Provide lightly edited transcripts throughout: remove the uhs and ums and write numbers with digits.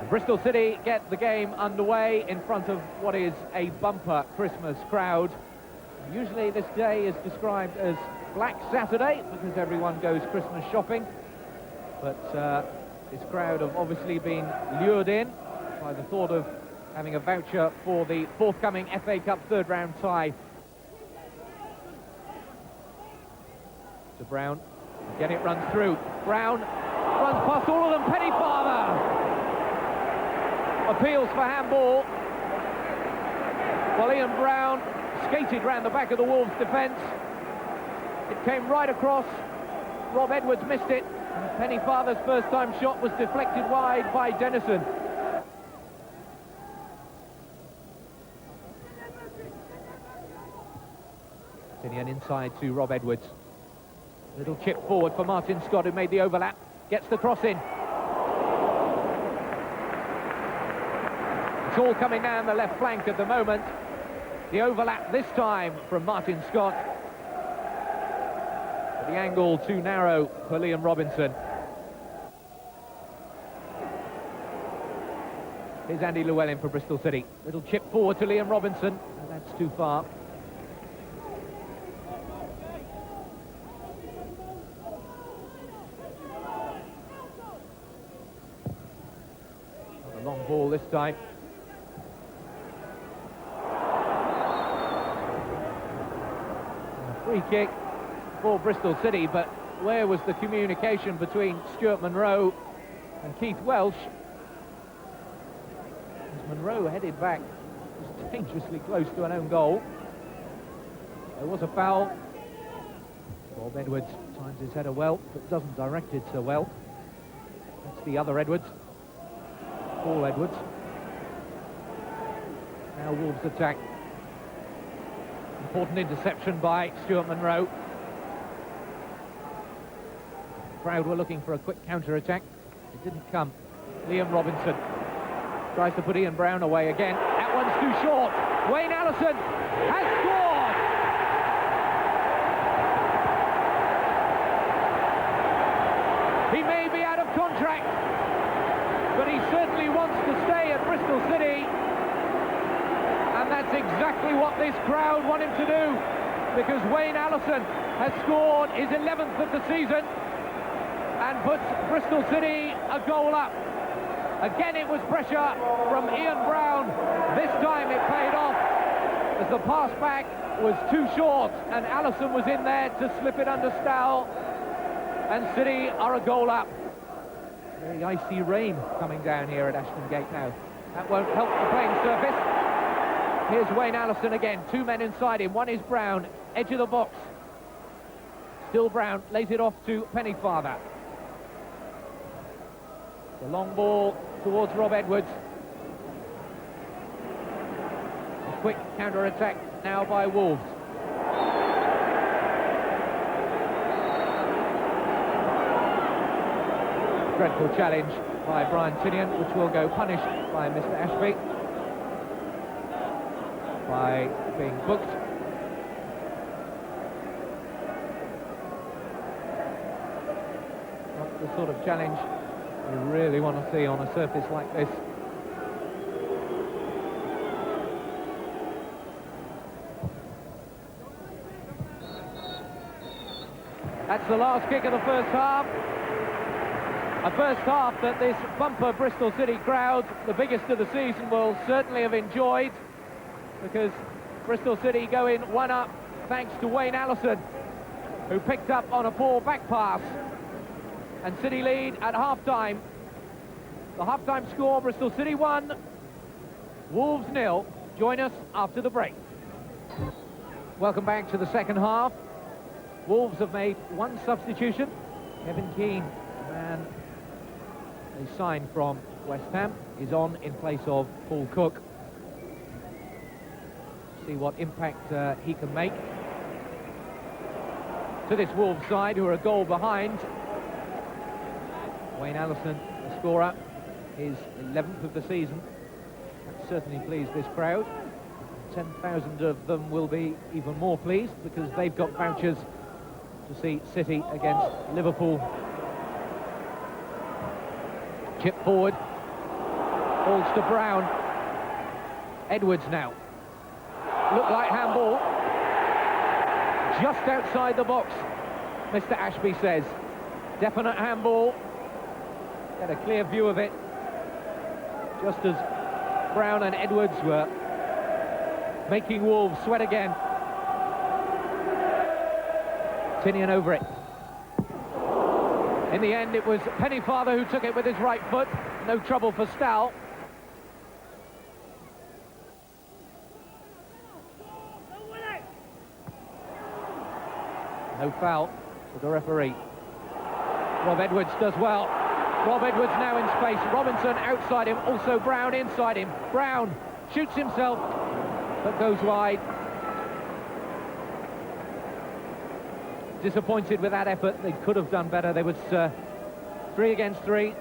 Bristol City get the game underway in front of what is a bumper Christmas crowd. Usually this day is described as Black Saturday because everyone goes Christmas shopping, but this crowd have obviously been lured in by the thought of having a voucher for the forthcoming FA Cup third round tie. To Brown, again it runs through. Brown runs past all of them. Pennyfather appeals for handball. Well, Ian Brown skated round the back of the Wolves defence. It came right across. Rob Edwards missed it. Pennyfather's first time shot was deflected wide by Dennison. Tinnion inside to Rob Edwards. Little chip forward for Martin Scott, who made the overlap. Gets the cross in. It's all coming down the left flank at the moment. The overlap this time from Martin Scott. But the angle too narrow for Liam Robinson. Here's Andy Llewellyn for Bristol City. Little chip forward to Liam Robinson. And that's too far. A long ball this time. Free kick for Bristol City, but where was the communication between Stuart Monroe and Keith Welsh? As Monroe headed back, was dangerously close to an own goal. There was a foul. Rob Edwards times his header well, but doesn't direct it so well. That's the other Edwards, Paul Edwards. Now Wolves attack. Important interception by Stuart Monroe. The crowd were looking for a quick counter-attack. It didn't come. Liam Robinson tries to put Ian Brown away again. That one's too short. Wayne Allison has scored! He may be out of contract, but he certainly wants to stay at Bristol City. And that's exactly what this crowd want him to do, because Wayne Allison has scored his 11th of the season and puts Bristol City a goal up. Again, it was pressure from Ian Brown. This time it paid off as the pass back was too short and Allison was in there to slip it under Stowell, and City are a goal up. Very icy rain coming down here at Ashton Gate now. That won't help the playing surface. Here's Wayne Allison again, two men inside him, one is Brown, edge of the box. Still Brown, lays it off to Pennyfather. The long ball towards Rob Edwards. A quick counter-attack now by Wolves. Dreadful challenge by Brian Tinnion, which will go punished by Mr. Ashby by being booked. Not the sort of challenge you really want to see on a surface like this. That's the last kick of the first half. A first half that this bumper Bristol City crowd, the biggest of the season, will certainly have enjoyed, because Bristol City go in one up thanks to Wayne Allison, who picked up on a poor back pass, and City lead at half-time. The half-time score, Bristol City 1, Wolves 0. Join us after the break. Welcome back to the second half. Wolves have made one substitution. Kevin Keane, the man they signed from West Ham, is on in place of Paul Cook. See what impact he can make to this Wolves side, who are a goal behind. Wayne Allison, the scorer, his 11th of the season. That certainly pleased this crowd. 10,000 of them will be even more pleased, because they've got vouchers to see City against Liverpool. Chip forward. Falls to Brown. Edwards now. Look like handball. Just outside the box, Mr. Ashby says. Definite handball. Get a clear view of it. Just as Brown and Edwards were making Wolves sweat again. Tinnion over it. In the end, it was Pennyfather who took it with his right foot. No trouble for Stahl. No foul for the referee. Rob Edwards does well. Rob Edwards now in space. Robinson outside him. Also Brown inside him. Brown shoots himself, but goes wide. Disappointed with that effort. They could have done better. There was 3 against 3.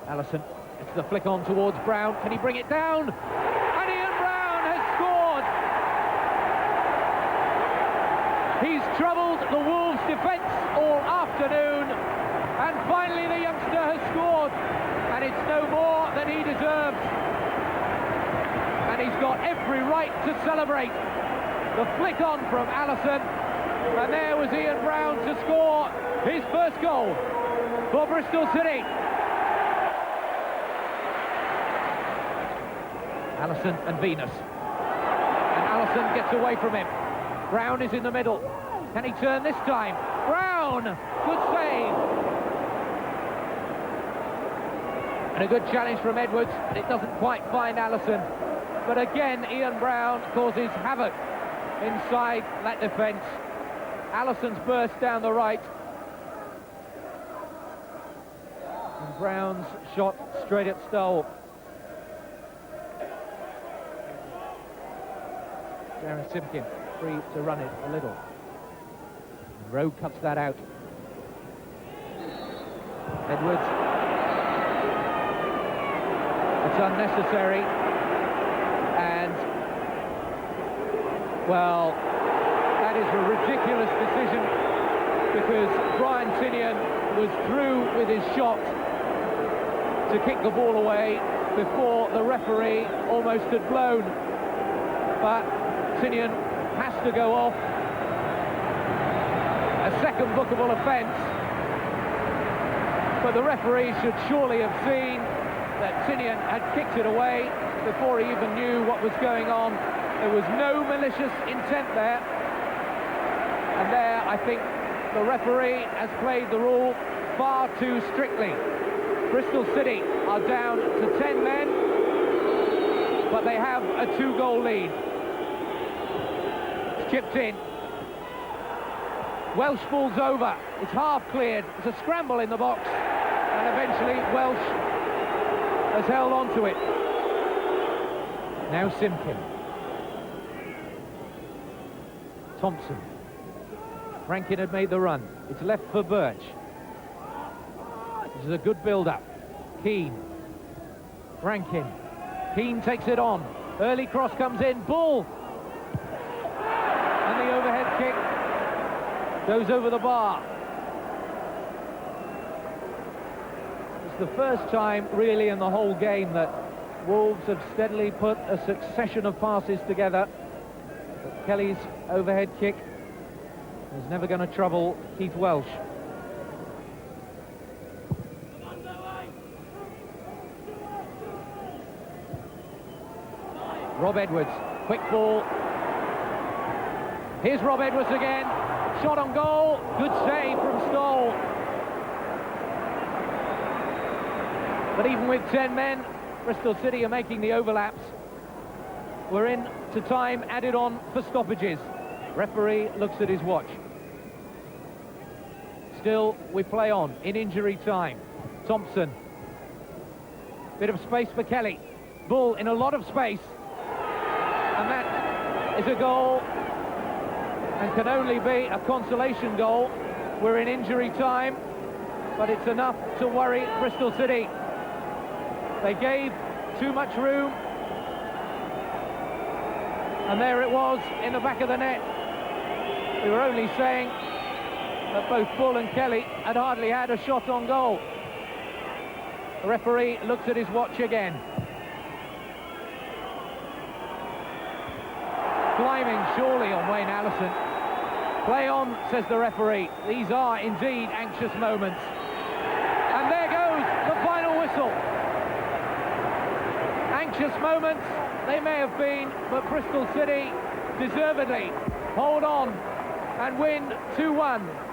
Allison, it's the flick on towards Brown. Can he bring it down? And Ian Brown has scored! He's troubled the Wolves' defence all afternoon, and finally the youngster has scored, and it's no more than he deserves. And he's got every right to celebrate. The flick on from Allison, and there was Ian Brown to score his first goal for Bristol City. Allison and Venus. And Allison gets away from him. Brown is in the middle. Can he turn this time? Brown! Good save. And a good challenge from Edwards, but it doesn't quite find Allison. But again, Ian Brown causes havoc inside that defence. Allison's burst down the right. And Brown's shot straight at Stoll. Darren Simpkin free to run it a little. And Rowe cuts that out. Edwards. It's unnecessary. And, well, that is a ridiculous decision, because Brian Tinnion was through with his shot to kick the ball away before the referee almost had blown. But Tinnion has to go off. A second bookable offence. But the referee should surely have seen that Tinnion had kicked it away before he even knew what was going on. There was no malicious intent there. And there, I think, the referee has played the rule far too strictly. Bristol City are down to 10 men, but they have a 2-goal lead. It's chipped in. Welsh falls over. It's half cleared. It's a scramble in the box, and eventually Welsh has held on to it. Now Simpkin. Thompson. Rankin had made the run. It's left for Birch. This is a good build-up. Keane. Rankin. Keane takes it on. Early cross comes in. Bull. And the overhead kick goes over the bar. It's the first time, really, in the whole game that Wolves have steadily put a succession of passes together. But Kelly's overhead kick is never going to trouble Keith Welsh. Rob Edwards, quick ball. Here's Rob Edwards again. Shot on goal. Good save from Stoll. But even with 10 men, Bristol City are making the overlaps. We're in to time added on for stoppages. Referee looks at his watch. Still, we play on in injury time. Thompson. Bit of space for Kelly. Bull in a lot of space. And that is a goal, and can only be a consolation goal. We're in injury time, but it's enough to worry Bristol City. They gave too much room, and there it was in the back of the net. We were only saying that both Bull and Kelly had hardly had a shot on goal. The referee looks at his watch again. Climbing surely on Wayne Allison. Play on, says the referee. These are indeed anxious moments. And there goes the final whistle. Anxious moments, they may have been, but Bristol City deservedly hold on and win 2-1.